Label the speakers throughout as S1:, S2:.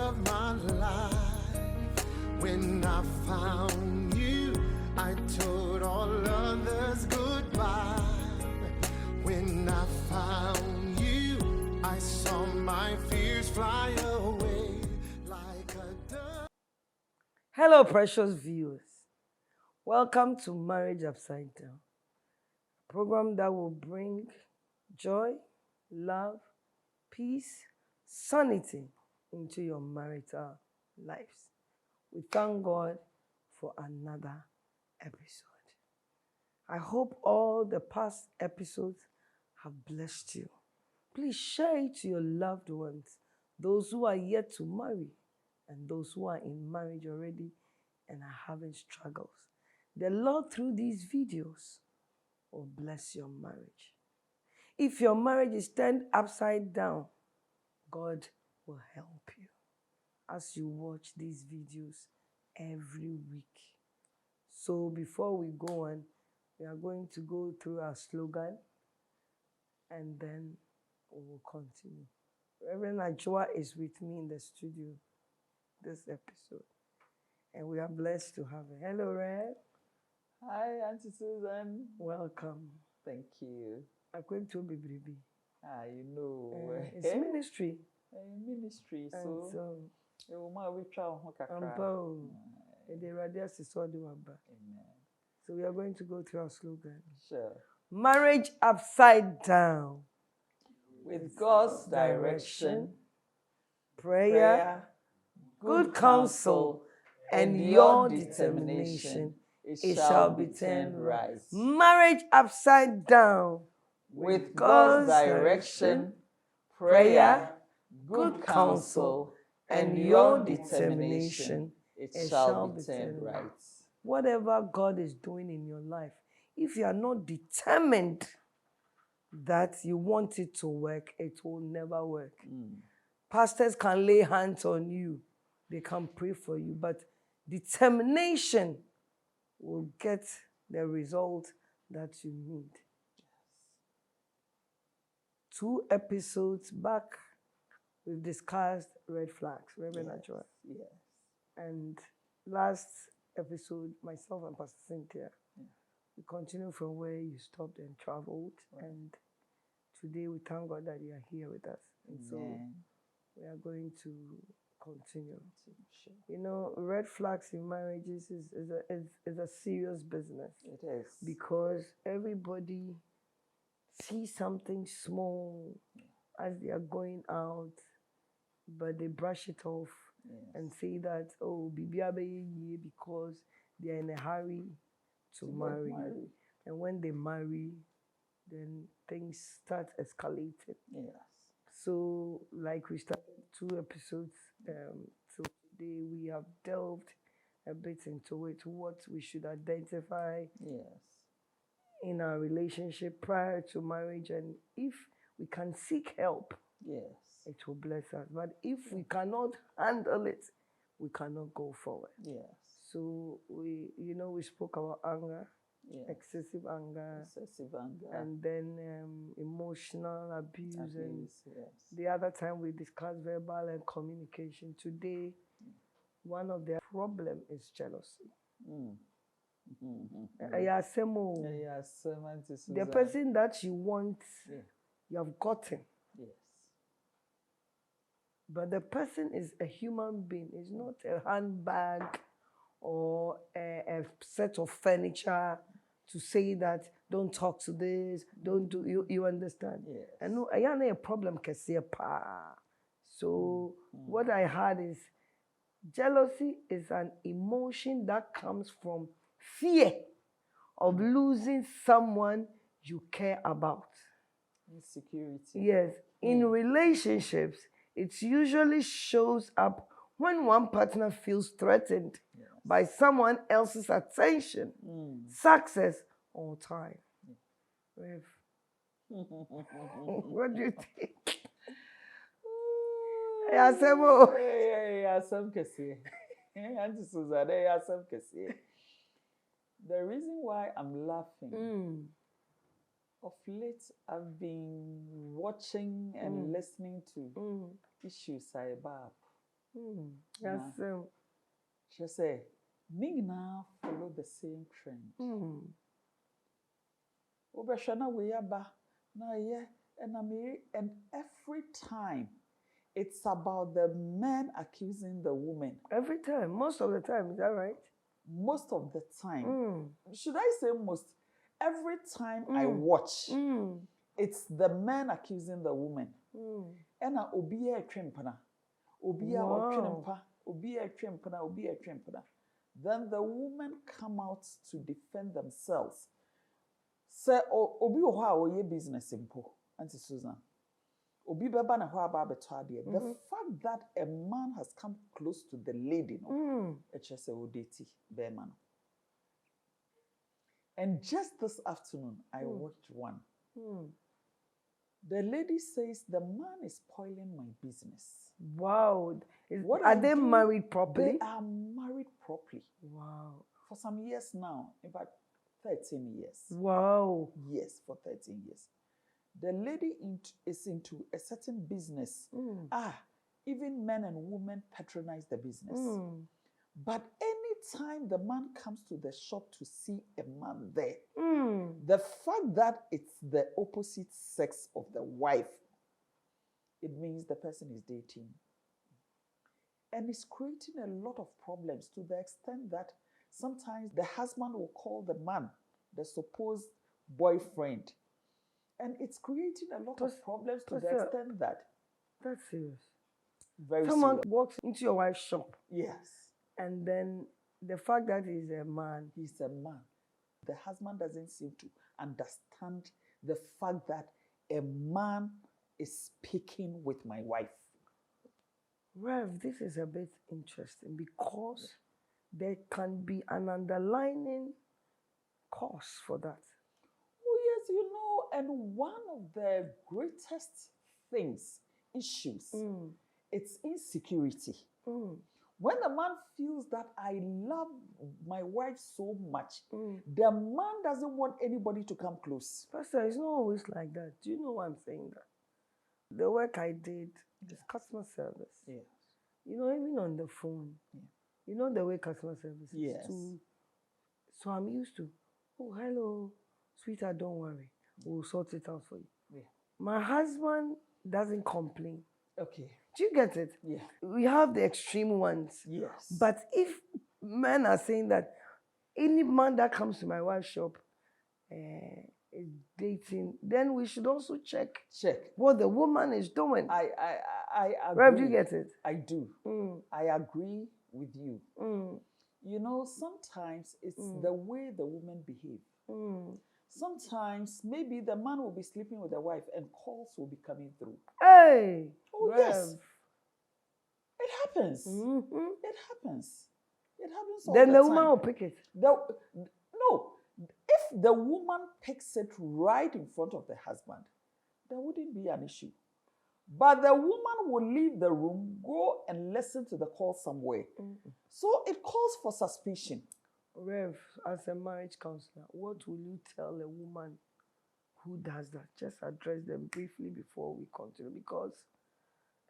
S1: of my life. When I found you, I told all others goodbye. When I found you, I saw my fears fly away like a dove.
S2: Hello, precious viewers. Welcome to Marriage Upside Down, a program that will bring joy, love, peace, sanity into your marital lives. We thank God for another episode. I hope all the past episodes have blessed you. Please share it to your loved ones, those who are yet to marry and those who are in marriage already and are having struggles. The Lord, through these videos, will bless your marriage. If your marriage is turned upside down, God will help you as you watch these videos every week. So before we go on, we are going to go through our slogan and then we will continue. Reverend Adwoa is with me in the studio this episode, and we are blessed to have her. Hello, Rev.
S3: Hi, Auntie Susan.
S2: Welcome.
S3: Thank you.
S2: I'm going to be baby.
S3: You know.
S2: It's ministry.
S3: Ministry,
S2: And
S3: so
S2: Amen. So we are going to go through our slogan.
S3: Sure.
S2: Marriage upside down.
S3: With God's direction,
S2: prayer, good counsel, and your determination, it shall be turned right. Marriage upside down.
S3: With God's direction, prayer, good counsel, and your determination, it shall be turned right.
S2: Whatever God is doing in your life, if you are not determined that you want it to work, it will never work. Pastors can lay hands on you. They can pray for you. But determination will get the result that you need. 2 episodes back, we've discussed red flags, Reverend Adwoa.
S3: Yes.
S2: And last episode, myself and Pastor Cynthia, we continue from where you stopped and traveled. Right. And today we thank God that you are here with us. And so we are going to continue.
S3: Sure.
S2: You know, red flags in marriages is a serious business.
S3: It is.
S2: Because everybody sees something small as they are going out, but they brush it off and say that, oh, because they are in a hurry to marry. And when they marry, then things start escalating.
S3: Yes.
S2: So, like we started 2 episodes, so today we have delved a bit into it, what we should identify in our relationship prior to marriage, and if we can seek help, it will bless us. But if we cannot handle it, we cannot go forward.
S3: Yes.
S2: So we spoke about anger. Excessive anger, and then emotional abuse, and the other time we discussed verbal and communication. Today, one of their problem is jealousy. The person that you want, you have gotten.
S3: Yes.
S2: But the person is a human being. It's not a handbag or a set of furniture to say that don't talk to this, don't do, you understand?
S3: Yes.
S2: I know I have a problem. So what I had is jealousy is an emotion that comes from fear of losing someone you care about.
S3: Insecurity.
S2: Yes. In relationships, it usually shows up when one partner feels threatened by someone else's attention, success, or time. Rev, what do you think?
S3: Auntie Susan, the reason why I'm laughing, of late I've been watching and listening to issues about
S2: Yes.
S3: She say, me now follow the same trend. Obeshana we yaba na ye and every time it's about the man accusing the woman.
S2: Every time, most of the time, is that right?
S3: Most of the time. Should I say most? Every time I watch, it's the man accusing the woman. And obiya trimpana. Obiya or trimpa. Obiya trimpana. Then the women come out to defend themselves. Say, obi oha oye business simple. Auntie Susan. Obi beba na ho aba beto ade. The fact that a man has come close to the lady, no, it's just a odeti bear man. And just this afternoon, I watched one. The lady says the man is spoiling my business.
S2: Wow. Are they married properly?
S3: They are married properly.
S2: Wow.
S3: For some years now, in fact, 13 years.
S2: Wow.
S3: Yes, for 13 years. The lady is into a certain business. Even men and women patronize the business. But anytime the man comes to the shop to see a man there, the fact that it's the opposite sex of the wife, it means the person is dating. And it's creating a lot of problems to the extent that sometimes the husband will call the man, the supposed boyfriend. And it's creating a lot of problems to the extent that...
S2: That's serious.
S3: Very
S2: Someone
S3: serious.
S2: walks into your wife's shop.
S3: Yes.
S2: And then the fact that he's a man.
S3: He's a man. The husband doesn't seem to understand the fact that a man is speaking with my wife.
S2: Rev, this is a bit interesting because there can be an underlying cause for that.
S3: Oh, yes, you know, and one of the greatest issues, it's insecurity. When the man feels that I love my wife so much, the man doesn't want anybody to come close.
S2: Pastor, it's not always like that. Do you know why I'm saying that? The work I did is customer service.
S3: Yes.
S2: You know, even on the phone, you know the way customer service is.
S3: Yes.
S2: So I'm used to, oh, hello, sweetheart, don't worry. We'll sort it out for you.
S3: Yeah.
S2: My husband doesn't complain.
S3: Okay.
S2: Do you get it?
S3: Yeah.
S2: We have the extreme ones.
S3: Yes.
S2: But if men are saying that any man that comes to my wife's shop is dating, then we should also check what the woman is doing.
S3: I agree.
S2: Rev, do you get it?
S3: I do. I agree with you. You know, sometimes it's the way the women behave. Sometimes maybe the man will be sleeping with the wife and calls will be coming through.
S2: Hey!
S3: Oh,
S2: Rev.
S3: yes. It happens. It happens. It happens all
S2: then
S3: the
S2: the
S3: time.
S2: woman will pick it.
S3: No. If the woman picks it right in front of the husband, there wouldn't be an issue. But the woman will leave the room, go and listen to the call somewhere. So it calls for suspicion.
S2: Rev, as a marriage counselor, what will you tell a woman who does that? Just address them briefly before we continue, because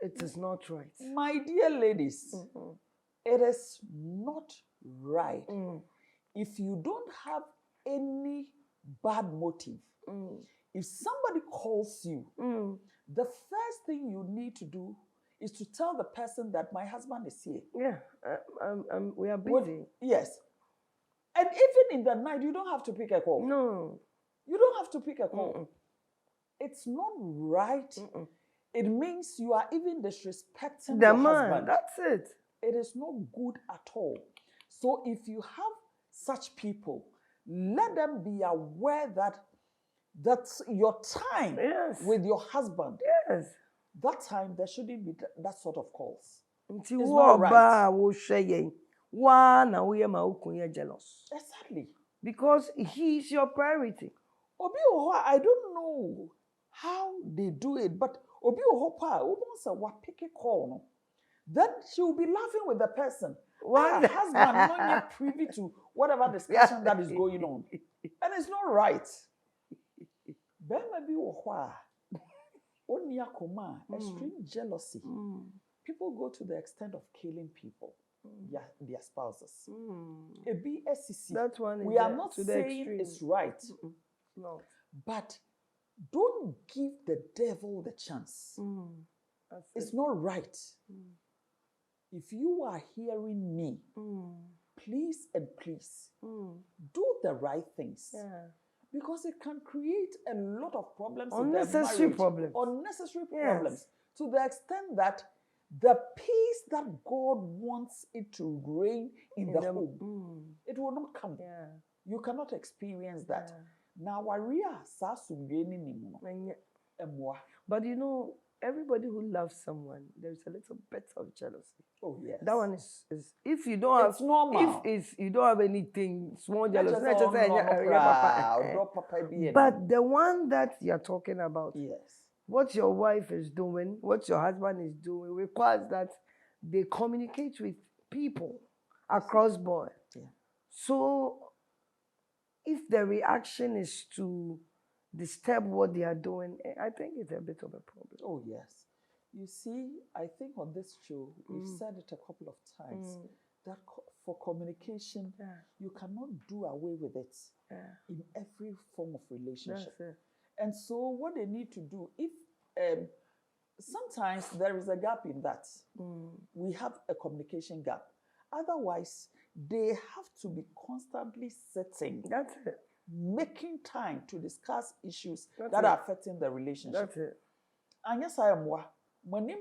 S2: it is not right.
S3: My dear ladies, it is not right. If you don't have any bad motive, if somebody calls you, the first thing you need to do is to tell the person that my husband is here.
S2: Yeah, we are busy.
S3: Yes. And even in the night, you don't have to pick a call.
S2: No.
S3: You don't have to pick a call. It's not right. It means you are even disrespecting
S2: the
S3: your
S2: man.
S3: husband.
S2: That's it.
S3: It is not good at all. So if you have such people, let them be aware that that's your time with your husband.
S2: Yes.
S3: That time, there shouldn't be that sort of calls.
S2: It's not
S3: right.
S2: Jealous.
S3: Exactly.
S2: Because he's your priority.
S3: Obi Oho, I don't know how they do it, but Obi Oho pa, almost a pick a call. Then she will be laughing with the person.
S2: What?
S3: Her husband not yet privy to whatever discussion that is going on. And it's not right. Extreme jealousy. people go to the extent of killing people, their spouses. A BSCC.
S2: That one is
S3: we are not
S2: to the
S3: saying
S2: extreme.
S3: it's right,
S2: No.
S3: but don't give the devil the chance. It's not right. If you are hearing me, please and please do the right things.
S2: Yeah.
S3: Because it can create a lot of problems.
S2: Unnecessary
S3: in the marriage.
S2: problems.
S3: Unnecessary
S2: Yes.
S3: problems. To the extent that the peace that God wants it to reign in the home, it will not come.
S2: Yeah.
S3: You cannot experience that.
S2: Yeah.
S3: Now,
S2: But you know, everybody who loves someone, there's a little bit of jealousy.
S3: Oh yes.
S2: That one is if you don't
S3: It's
S2: have
S3: normal.
S2: if you don't have anything small jealousy.
S3: Not just
S2: But the one that you're talking about,
S3: yes,
S2: what your wife is doing, what your husband is doing, requires that they communicate with people across board.
S3: Yeah.
S2: So if the reaction is to disturb what they are doing, I think it's a bit of a problem.
S3: Oh yes. You see, I think on this show, we've said it a couple of times, that for communication, you cannot do away with it in every form of relationship. And so what they need to do, if sometimes there is a gap in that, we have a communication gap. Otherwise, they have to be constantly sitting, making time to discuss issues that are affecting the relationship.
S2: That's it.
S3: And yes, I am when the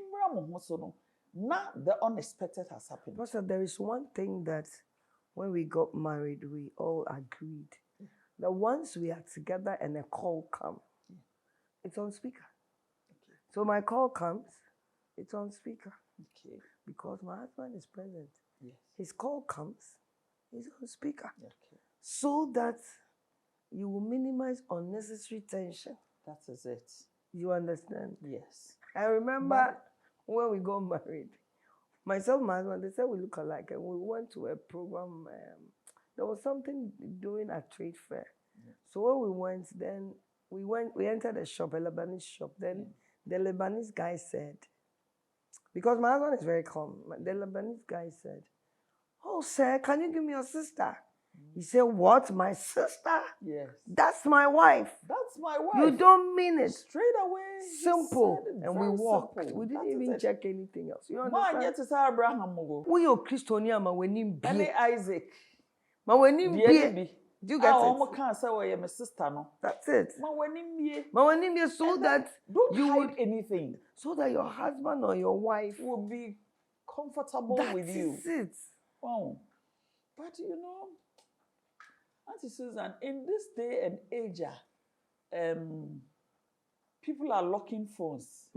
S3: unexpected has happened.
S2: Pastor, there is one thing that when we got married, we all agreed that once we are together and a call comes, it's on speaker.
S3: Okay.
S2: So my call comes, it's on speaker.
S3: Okay.
S2: Because my husband is present.
S3: Yes.
S2: His call comes, it's on speaker.
S3: Okay.
S2: So that you will minimize unnecessary tension.
S3: That is it.
S2: You understand?
S3: Yes.
S2: I remember when we got married, myself and my husband, they said we look alike, and we went to a program. There was something doing at trade fair. Yeah. So when we went, then we entered a shop, a Lebanese shop. Then the Lebanese guy said, because my husband is very calm, the Lebanese guy said, "Oh, sir, can you give me your sister?" He said, "What? My sister?"
S3: Yes.
S2: "That's my wife."
S3: "That's my wife."
S2: "You don't mean it."
S3: Straight away.
S2: Simple. And we walked.
S3: Simple.
S2: We didn't even check anything else. You
S3: understand?
S2: understand?
S3: To say Abraham.
S2: We are Christian, ma wenim bi.
S3: Any Isaac.
S2: Ma wenim bi. Do you get it?
S3: Can't say well, my sister no.
S2: That's it.
S3: Ma wenim
S2: bi so that
S3: don't
S2: you
S3: hide
S2: would
S3: anything.
S2: So that your husband or your wife
S3: will be comfortable with you.
S2: That's it.
S3: Wow. But you know, Auntie Susan, in this day and age, people are locking phones,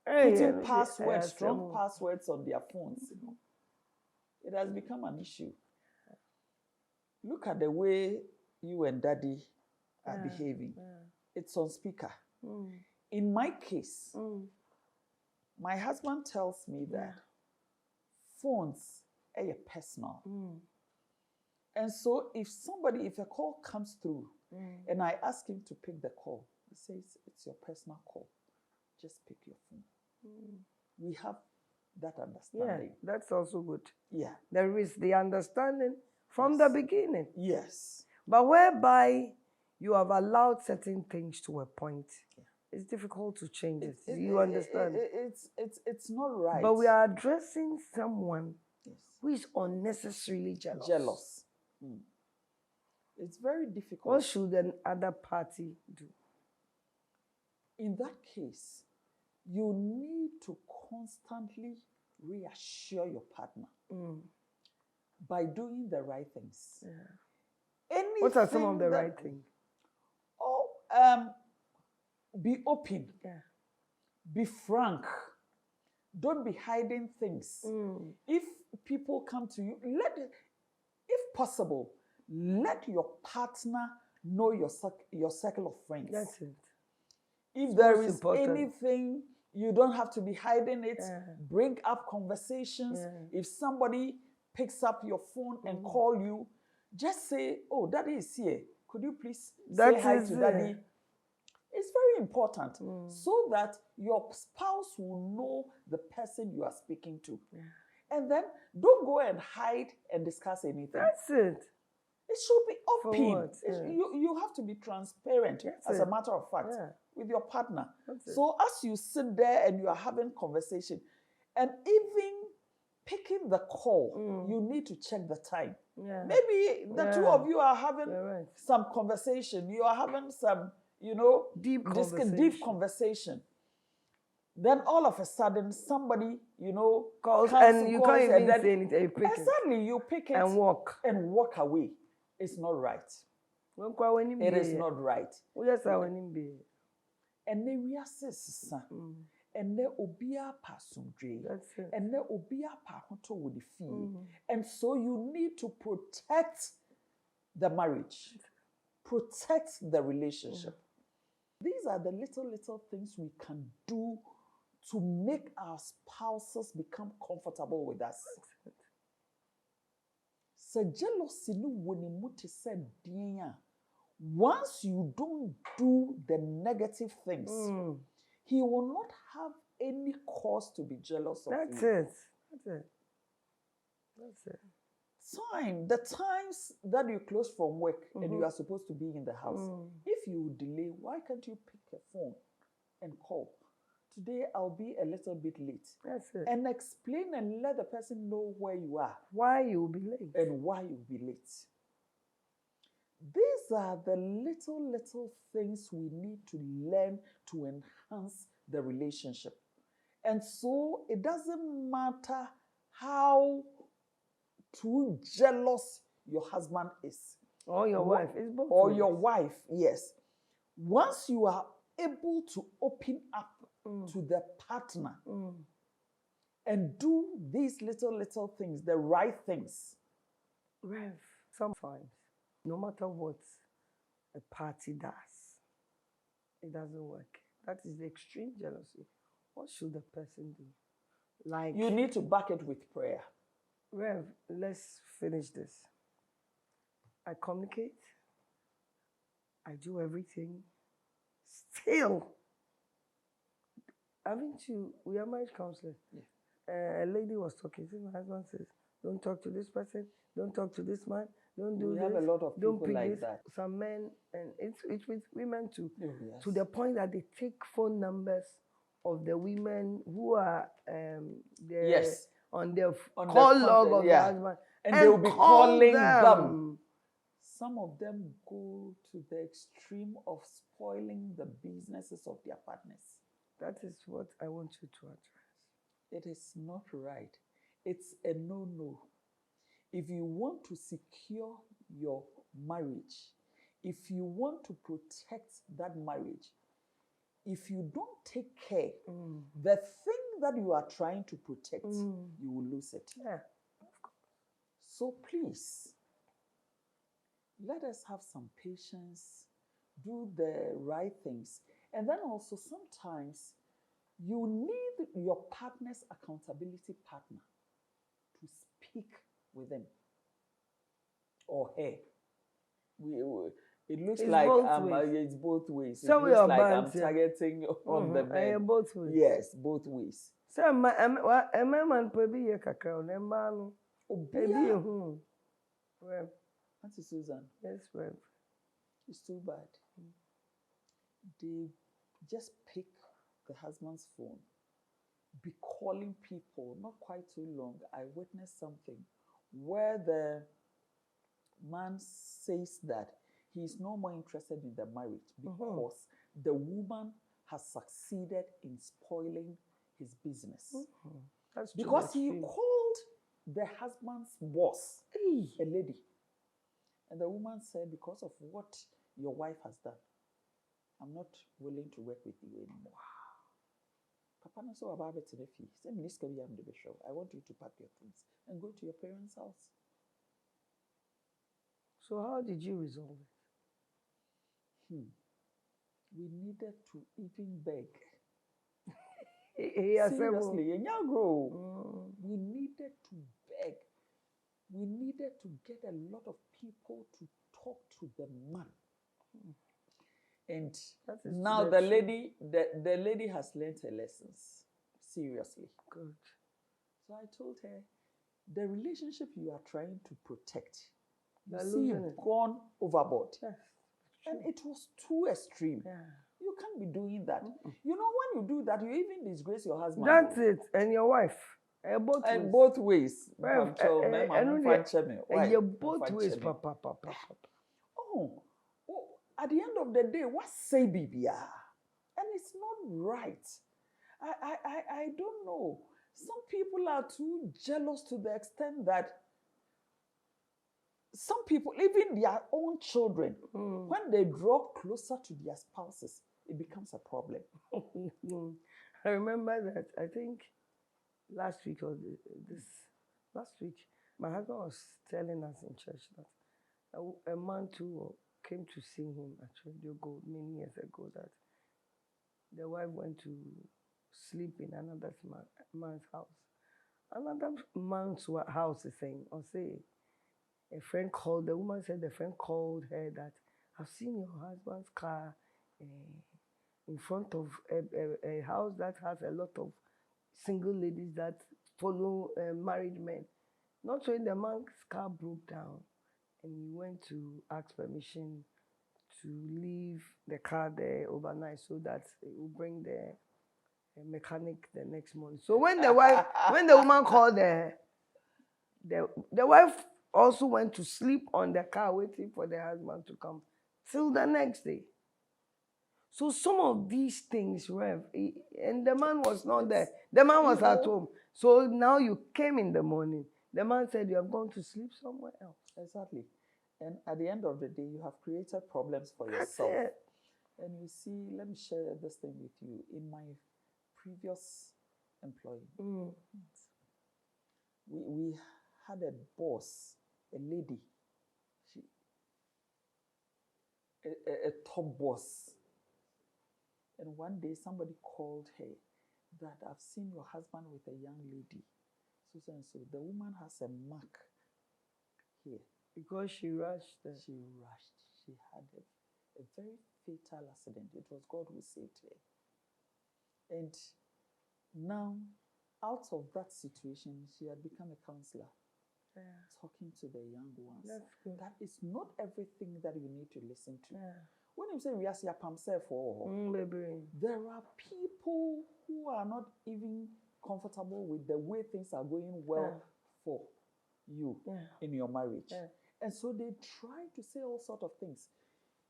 S3: putting passwords, strong passwords on their phones. You know, it has become an issue. Look at the way you and Daddy are behaving. It's on speaker. In my case, my husband tells me that phones are personal. And so if a call comes through and I ask him to pick the call, he says, "It's your personal call. Just pick your phone." We have that understanding.
S2: Yeah, that's also good.
S3: Yeah.
S2: There is the understanding from the beginning.
S3: Yes.
S2: But whereby you have allowed certain things to a point, it's difficult to change it. You understand?
S3: It's not right.
S2: But we are addressing someone who is unnecessarily jealous.
S3: It's very difficult.
S2: What should an other party do?
S3: In that case, you need to constantly reassure your partner by doing the right things.
S2: What are some of the right things?
S3: Be open. Be frank. Don't be hiding things. If people come to you, if possible, let your partner know your circle of friends.
S2: That's it.
S3: If there is anything, you don't have to be hiding it. Bring up conversations. If somebody picks up your phone and call you, just say, "Oh, Daddy is here. Could you please say hi to Daddy?" It's very important so that your spouse will know the person you are speaking to.
S2: Yeah.
S3: And then don't go and hide and discuss anything.
S2: That's it.
S3: It should be
S2: For
S3: open.
S2: what? Yeah.
S3: You have to be transparent, as a matter of fact, with your partner. So as you sit there and you are having conversation, and even picking the call, you need to check the time.
S2: Yeah.
S3: Maybe the two of you are having
S2: right.
S3: some conversation. You are having some,
S2: deep
S3: conversation. Then all of a sudden, somebody,
S2: calls and you can't even say anything. You pick
S3: exactly, you pick it
S2: and walk
S3: away. It's not right. It is not right. And then we are sister. And then obia pasumdre. And then obia pahoto with the fee. And so you need to protect the marriage, protect the relationship. These are the little things we can do to make our spouses become comfortable with us. So jealousy no woni muti said dia. Once you don't do the negative things, he will not have any cause to be jealous of you.
S2: That's it.
S3: The times that you close from work and you are supposed to be in the house, if you delay, why can't you pick a phone and call? Today I'll be a little bit late.
S2: That's it.
S3: And explain and let the person know where you are.
S2: Why you'll be late.
S3: And why you'll be late. These are the little things we need to learn to enhance the relationship. And so it doesn't matter how too jealous your husband is.
S2: Or your wife. It's both
S3: or
S2: ways.
S3: your wife, yes. Once you are able to open up to the partner and do these little things, the right things.
S2: Rev, sometimes, no matter what a party does, it doesn't work. That is the extreme jealousy. What should the person do? Like,
S3: you need to back it with prayer.
S2: Rev, let's finish this. I communicate. I do everything. Still, we are marriage counselors. Yeah. A lady was talking. My husband says, don't talk to this person. Don't talk to this man. Don't do this.
S3: We have a lot of people like that.
S2: Some men, and it's with women too, to the point that they take phone numbers of the women who are on their call log of the husband.
S3: And they will be calling them. Some of them go to the extreme of spoiling the businesses of their partners.
S2: That is what I want you to address.
S3: It is not right. It's a no-no. If you want to secure your marriage, if you want to protect that marriage, if you don't take care, the thing that you are trying to protect, you will lose it.
S2: Yeah, of course.
S3: So please, let us have some patience, do the right things. And then also sometimes you need your partner's accountability partner to speak with them or her. It looks like it's both ways.
S2: So
S3: it looks like I'm targeting on the men.
S2: Both ways.
S3: Yes, both ways.
S2: So a man probably a cacao, Nembano. Rev.
S3: Auntie Susan.
S2: Yes, Rev.
S3: It's too bad. They just pick the husband's phone, be calling people, not quite too long. I witnessed something where the man says that he's no more interested in the marriage because the woman has succeeded in spoiling his business.
S2: That's
S3: because he called the husband's boss, a lady. And the woman said, because of what your wife has done, I'm not willing to work with you anymore. Papa no so about it in the fee. Say, I want you to pack your things and go to your parents' house.
S2: So how did you resolve it?
S3: We needed to even beg.
S2: Seriously,
S3: we needed to beg. We needed to get a lot of people to talk to the man. And
S2: That is
S3: now
S2: the
S3: the
S2: truth.
S3: lady has learned her lessons. Seriously.
S2: Good.
S3: So I told her, the relationship you are trying to protect, you
S2: You're
S3: see,
S2: losing
S3: you've
S2: it.
S3: gone overboard.
S2: Yes.
S3: And it was too extreme.
S2: Yeah.
S3: You can't be doing that. You know, when you do that, you even disgrace your husband.
S2: That's it. And your wife. Both ways.
S3: And both ways.
S2: Rev, you're both ways, papa.
S3: Oh, at the end of the day, what say BBR? And it's not right. I don't know. Some people are too jealous to the extent that some people, even their own children, when they draw closer to their spouses, it becomes a problem.
S2: I remember that, I think last week, my husband was telling us in church that a man too came to see him at Radio Gold many years ago, that the wife went to sleep in another man's house. Another man's house is saying, or say, a friend called, the woman said the friend called her that, I've seen your husband's car in front of a house that has a lot of single ladies that follow married men. Not when the man's car broke down and he went to ask permission to leave the car there overnight so that it will bring the mechanic the next morning. So when the woman called the wife also went to sleep on the car waiting for the husband to come till the next day. So some of these things, Rev, and the man was not there. The man was at home. So now you came in the morning. The man said you have gone to sleep somewhere else.
S3: Exactly. And at the end of the day, you have created problems for
S2: That's
S3: yourself.
S2: it.
S3: And you see, let me share this thing with you. In my previous employee, we had a boss, a lady, a top boss. And one day somebody called her that, I've seen your husband with a young lady. So the woman has a mark here.
S2: Because she rushed.
S3: She rushed. She had a very fatal accident. It was God who saved her. And now, out of that situation, she had become a counselor.
S2: Yeah.
S3: Talking to the young ones.
S2: That's good.
S3: That is not everything that you need to listen to.
S2: Yeah.
S3: When you say we are there are people who are not even comfortable with the way things are going well for you in your marriage.
S2: Yeah.
S3: And so they try to say all sorts of things.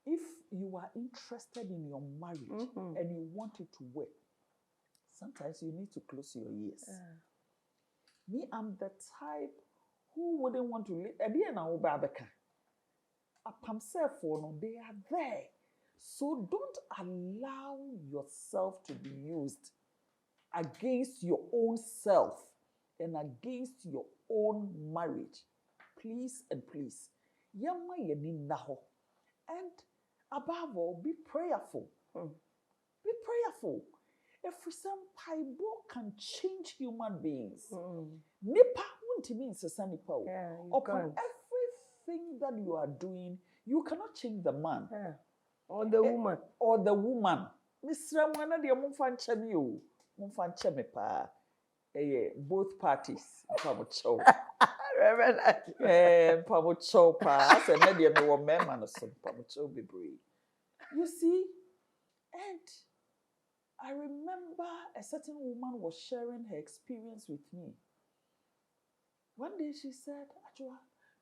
S3: If you are interested in your marriage and you want it to work, sometimes you need to close your ears. Me, I'm the type who wouldn't want to live. They are there. So don't allow yourself to be used against your own self and against your own marriage. Please and please. And above all, be prayerful. Be prayerful. Every some Bible can change human beings. Nipa won't mean nipa. Upon everything that you are doing, you cannot change the man.
S2: Or the woman.
S3: Or the woman. Mr. Mwana de Mumfanchemi o. Mumfanchemi pa. Both parties. Pamucho.
S2: Reverend.
S3: Pamucho pa. I said, maybe I will man and some Pamucho be brave. You see, and I remember a certain woman was sharing her experience with me. One day she said, Adwoa,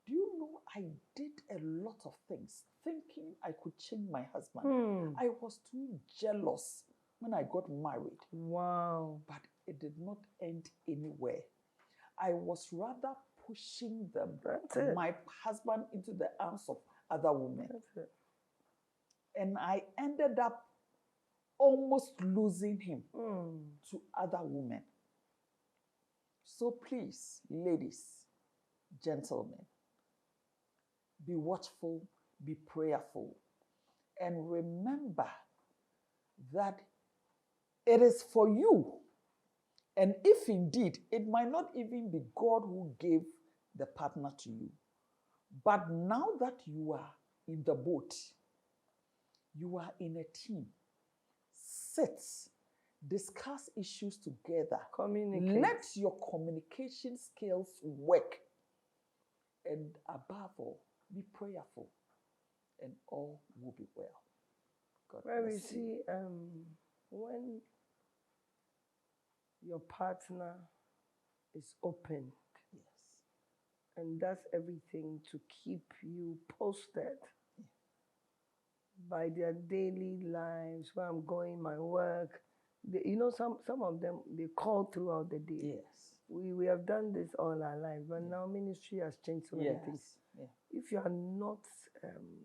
S3: do you know I did a lot of things thinking I could change my husband. I was too jealous when I got married.
S2: Wow.
S3: But it did not end anywhere. I was rather pushing my husband into the arms of other women.
S2: That's it.
S3: And I ended up almost losing him to other women. So please, ladies, gentlemen, be watchful, be prayerful, and remember that it is for you. And if indeed, it might not even be God who gave the partner to you, but now that you are in the boat, You are in a team. Sit, discuss issues together.
S2: Communicate.
S3: Let your communication skills work. And above all, be prayerful. And all will be well. God
S2: Where we
S3: bless you.
S2: see when your partner is open
S3: Yes.
S2: and does everything to keep you posted by their daily lives, where I'm going, my work. Some of them, they call throughout the day.
S3: Yes.
S2: We have done this all our lives, but now ministry has changed so many things.
S3: Yeah.
S2: If you are not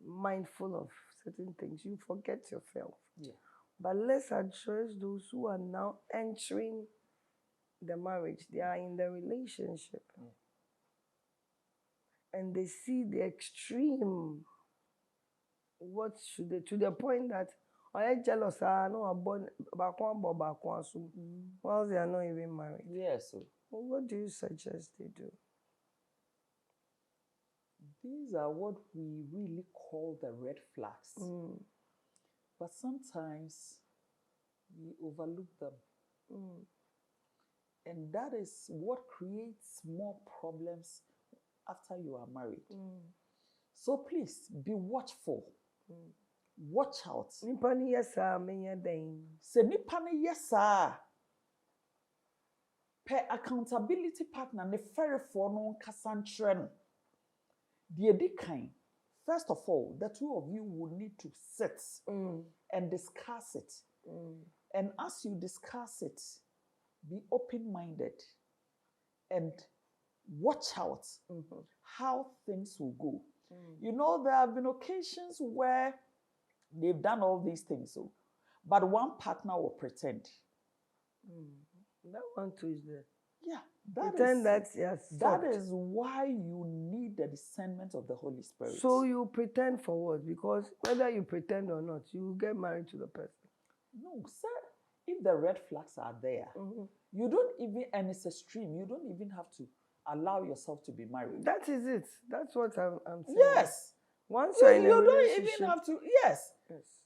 S2: mindful of certain things, you forget yourself.
S3: Yeah.
S2: But let's address those who are now entering the marriage. They are in the relationship.
S3: Yeah.
S2: And they see the extreme. What should they, to the point that I jealous, whilst they are not even married.
S3: Yes.
S2: Well, what do you suggest they do?
S3: These are what we really call the red flags. But sometimes we overlook them. And that is what creates more problems after you are married. So please be watchful. Watch out. Say nipa ni yesa. Per accountability partner ne ferry for no kasantreno. First of all, the two of you will need to sit and discuss it. And as you discuss it, be open-minded and watch out how things will go. You know, there have been occasions where they've done all these things, but one partner will pretend.
S2: That one too is there.
S3: Yeah, that is why you need the discernment of the Holy Spirit.
S2: So you pretend for what? Because whether you pretend or not, you get married to the person.
S3: No, sir. If the red flags are there, you don't even, and it's a stream, you don't even have to allow yourself to be married.
S2: That is it. That's what I'm saying.
S3: Yes.
S2: Once you're in a relationship,
S3: don't even have to. Yes.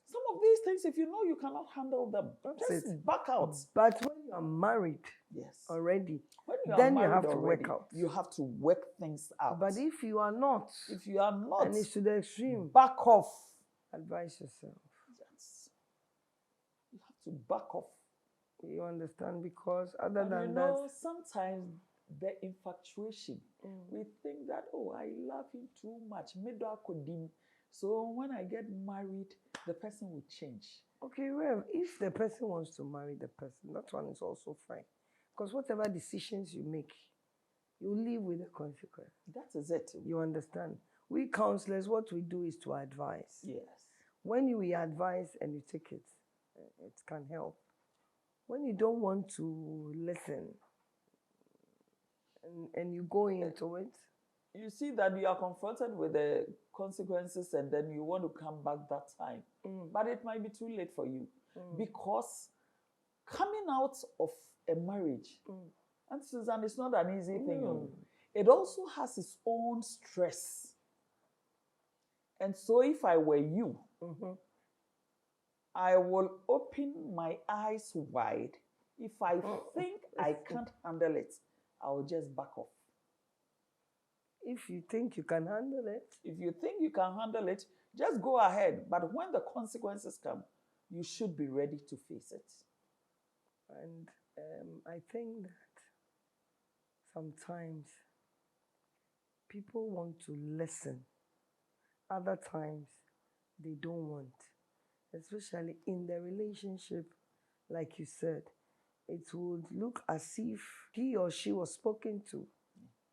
S3: Some of these things, if you know you cannot handle them, just back out.
S2: But when you are married already,
S3: then
S2: you have to work out.
S3: You have to work things out.
S2: But if you are not, and it's to the extreme,
S3: back off.
S2: Advise yourself.
S3: Yes. You have to back off.
S2: You understand? Because other than that,
S3: sometimes the infatuation, we think that, I love him too much. So when I get married, the person will change. Okay, Rev,
S2: if the person wants to marry the person, that one is also fine. Because whatever decisions you make, you live with the consequence.
S3: That is it.
S2: You understand? We counselors, what we do is to advise.
S3: Yes.
S2: When we advise and you take it, it can help. When you don't want to listen and you go into it,
S3: you see that you are confronted with the consequences and then you want to come back that time. But it might be too late for you. Because coming out of a marriage, and Susan, it's not an easy thing. It also has its own stress. And so if I were you, I will open my eyes wide. If I think I can't handle it, I will just back off.
S2: If you think you can handle it.
S3: If you think you can handle it, just go ahead. But when the consequences come, you should be ready to face it.
S2: And I think that sometimes people want to listen. Other times, they don't want. Especially in the relationship, like you said, it would look as if he or she was spoken to.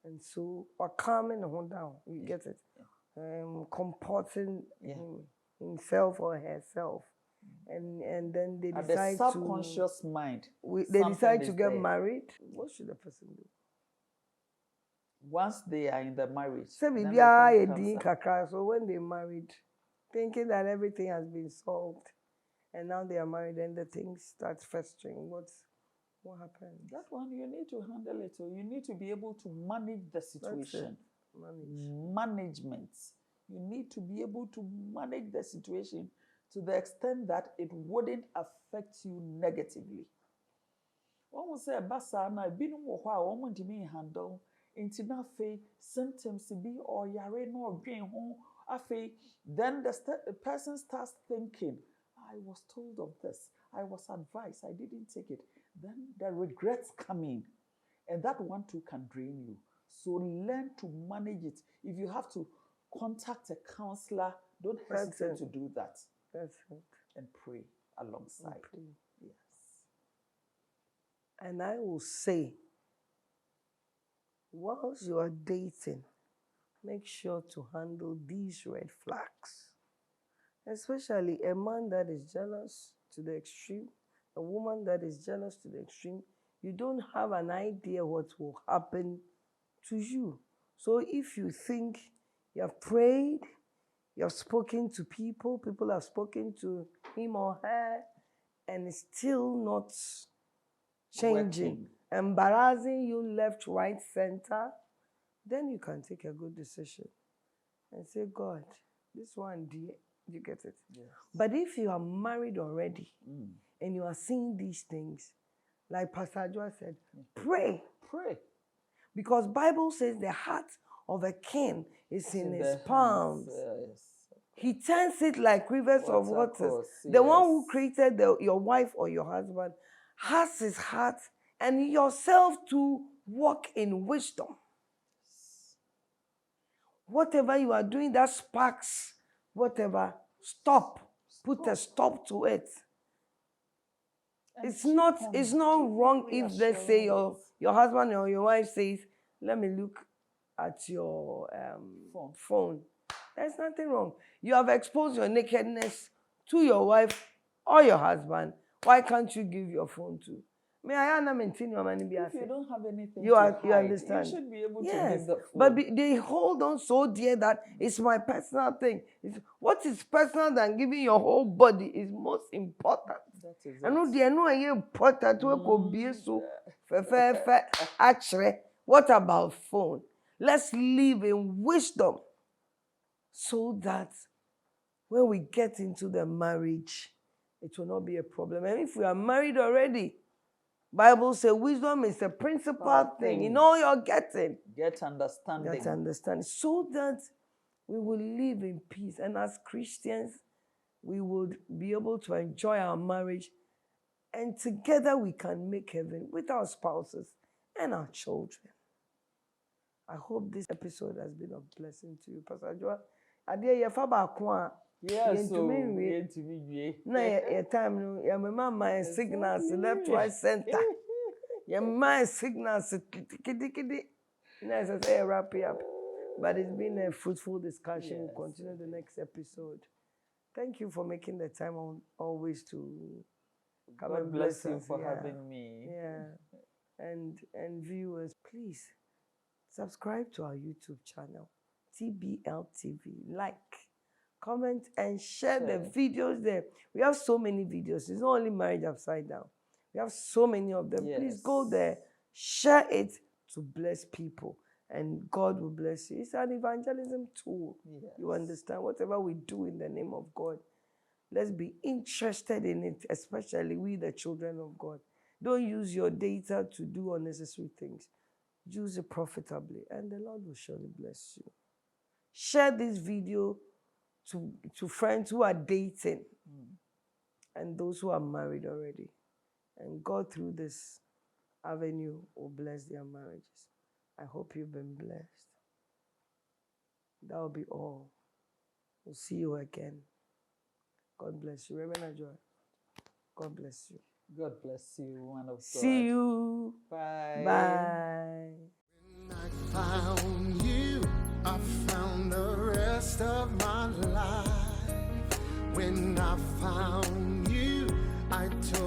S2: And so, or calming him down, you get it? Comporting himself or herself. And then they decide
S3: the subconscious mind.
S2: They decide to get married. What should the person do?
S3: Once they are in the marriage.
S2: So when they married, thinking that everything has been solved, and now they are married, and the things start festering. What happened?
S3: That one, you need to handle it. So you need to be able to manage the situation. Management. You need to be able to manage the situation to the extent that it wouldn't affect you negatively. One will say, Bassa, and I've been while one to me handle into nothing symptoms to be or yare no dream home. Then the person starts thinking, I was told of this, I was advised, I didn't take it. Then the regrets come in, and that one too can drain you. So learn to manage it. If you have to contact a counselor, don't hesitate to do that.
S2: That's it.
S3: And pray alongside. Yes.
S2: And I will say, whilst you are dating, make sure to handle these red flags. Especially a man that is jealous to the extreme, a woman that is jealous to the extreme. You don't have an idea what will happen to you. So if you think you have prayed, you have spoken to people, people have spoken to him or her, and it's still not changing, embarrassing you left, right, center, then you can take a good decision and say, God, this one, dear, you get it?
S3: Yes.
S2: But if you are married already and you are seeing these things, like Pastor Adwoa said, pray.
S3: Pray.
S2: Because Bible says the heart of a king is in his palms.
S3: Yes.
S2: He turns it like rivers of waters. The one who created your wife or your husband has his heart, and yourself to walk in wisdom. Whatever you are doing that sparks, whatever, stop. Put a stop to it. It's not wrong if, let's say, your husband or your wife says, let me look at your phone. There's nothing wrong. You have exposed your nakedness to your wife or your husband. Why can't you give your phone to? May I maintain your money?
S3: If you don't have anything
S2: you
S3: hide,
S2: understand.
S3: You should be able to give the phone.
S2: But they hold on so dear that it's my personal thing. What is personal than giving your whole body is most important.
S3: That is
S2: I know they know important to be so actually. What about phone? Let's live in wisdom so that when we get into the marriage, it will not be a problem. And if we are married already, Bible says wisdom is a principal thing in all you're getting.
S3: Get understanding.
S2: Get understanding. So that we will live in peace. And as Christians, we would be able to enjoy our marriage. And together we can make heaven with our spouses and our children. I hope this episode has been a blessing to you, Pastor Adwoa.
S3: Yes, so
S2: your time, your mama signals left, right, center. Your mind signals, I say wrap it up. But it's been a fruitful discussion. Yes. We'll continue the next episode. Thank you for making the time always to come
S3: God
S2: and
S3: bless you
S2: us.
S3: for having me.
S2: Yeah. And viewers, please subscribe to our YouTube channel, TBL TV. Like, comment, and share the videos there. We have so many videos. It's not only Marriage Upside Down. We have so many of them. Yes. Please go there, share it to bless people, and God will bless you. It's an evangelism tool. Yes. You understand? Whatever we do in the name of God, let's be interested in it, especially we, the children of God. Don't use your data to do unnecessary things. Use it profitably, and the Lord will surely bless you. Share this video to friends who are dating and those who are married already. And God, through this avenue, will bless their marriages. I hope you've been blessed. That will be all. We'll see you again. God bless you. Reverend Adwoa, God bless you.
S3: God bless you, one of God.
S2: See you.
S3: Bye.
S2: Bye.
S1: When I found you, I found the rest of my life. When I found you, I told